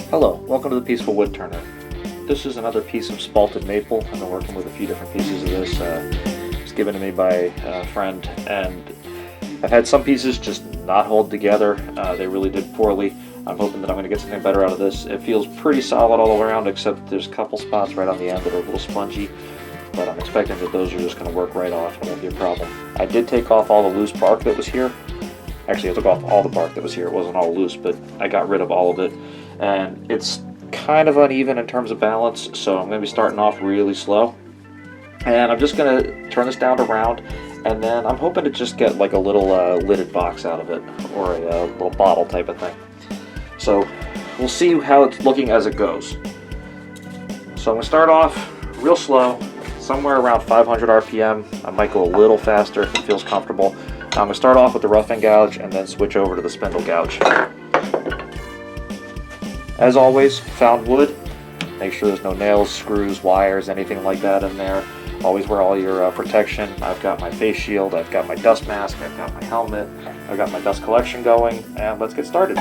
Hello, welcome to the Peaceful Wood Turner. This is another piece of spalted maple. I've been working with a few different pieces of this. It was given to me by a friend, and I've had some pieces just not hold together. They really did poorly. I'm hoping that I'm going to get something better out of this. It feels pretty solid all around, except there's a couple spots right on the end that are a little spongy, but I'm expecting that those are just going to work right off and it won't be a problem. I did take off all the loose bark that was here. Actually, I took off all the bark that was here. It wasn't all loose, but I got rid of all of it. And it's kind of uneven in terms of balance, so I'm going to be starting off really slow. And I'm just going to turn this down to round, and then I'm hoping to just get like a little lidded box out of it, or a little bottle type of thing. So we'll see how it's looking as it goes. So I'm going to start off real slow, somewhere around 500 RPM. I might go a little faster if it feels comfortable. I'm going to start off with the rough end gouge and then switch over to the spindle gouge. As always, found wood. Make sure there's no nails, screws, wires, anything like that in there. Always wear all your protection. I've got my face shield, I've got my dust mask, I've got my helmet, I've got my dust collection going, and let's get started.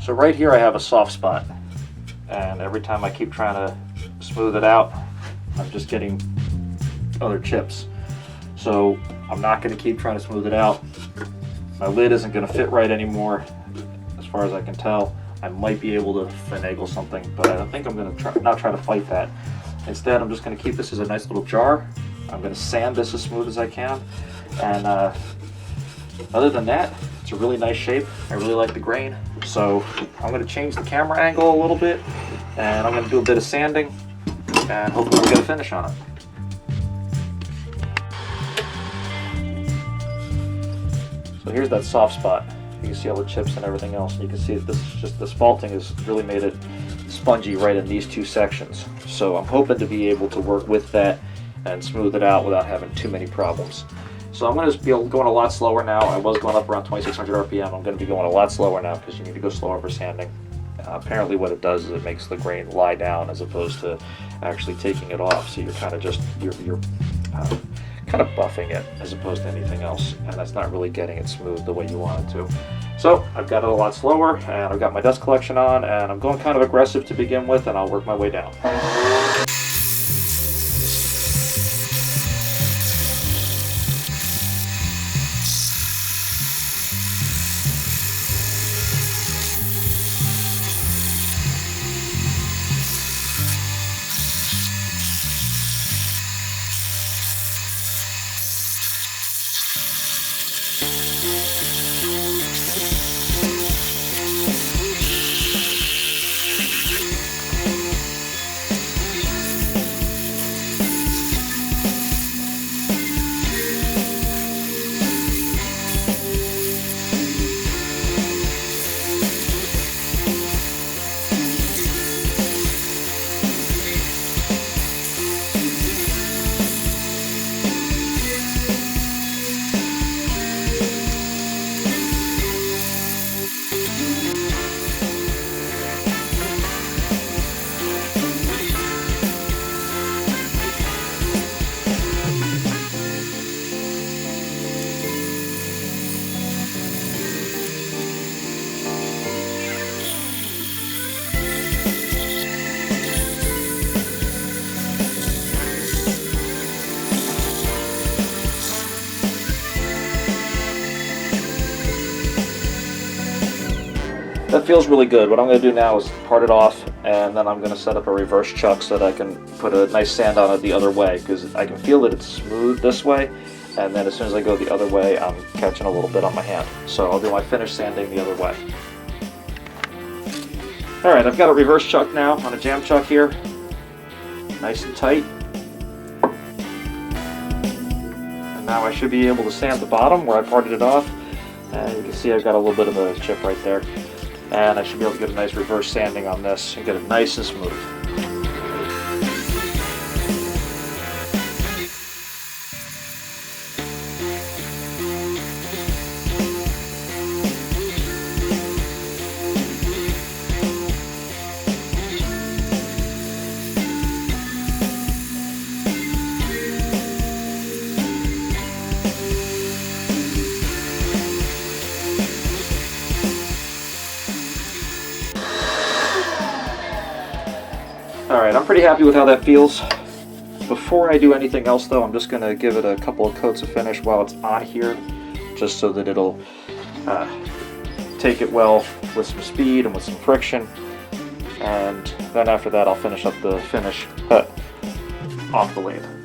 So right here I have a soft spot, and every time I keep trying to smooth it out, I'm just getting other chips. So I'm not going to keep trying to smooth it out. My lid isn't going to fit right anymore, as far as I can tell. I might be able to finagle something, but I think I'm going to not try to fight that. Instead, I'm just going to keep this as a nice little jar. I'm going to sand this as smooth as I can, and other than that, it's a really nice shape. I really like the grain. So I'm going to change the camera angle a little bit, and I'm going to do a bit of sanding, and hopefully we'll get a finish on it. So here's that soft spot. You can see all the chips and everything else. And you can see that the spalting has really made it spongy right in these two sections. So I'm hoping to be able to work with that and smooth it out without having too many problems. So I'm going to be going a lot slower now. I was going up around 2600 RPM. I'm going to be going a lot slower now because you need to go slower for sanding. Apparently what it does is it makes the grain lie down as opposed to actually taking it off. So you're kind of just, you're kind of buffing it as opposed to anything else, and that's not really getting it smooth the way you want it to. So I've got it a lot slower, and I've got my dust collection on, and I'm going kind of aggressive to begin with, and I'll work my way down. That feels really good. What I'm going to do now is part it off, and then I'm going to set up a reverse chuck so that I can put a nice sand on it the other way, because I can feel that it's smooth this way, and then as soon as I go the other way, I'm catching a little bit on my hand. So I'll do my finish sanding the other way. Alright, I've got a reverse chuck now on a jam chuck here. Nice and tight. And now I should be able to sand the bottom where I parted it off. And you can see I've got a little bit of a chip right there. And I should be able to get a nice reverse sanding on this and get it nice and smooth. Alright, I'm pretty happy with how that feels. Before I do anything else though, I'm just going to give it a couple of coats of finish while it's on here, just so that it'll take it well with some speed and with some friction. And then after that I'll finish up the finish off the lathe.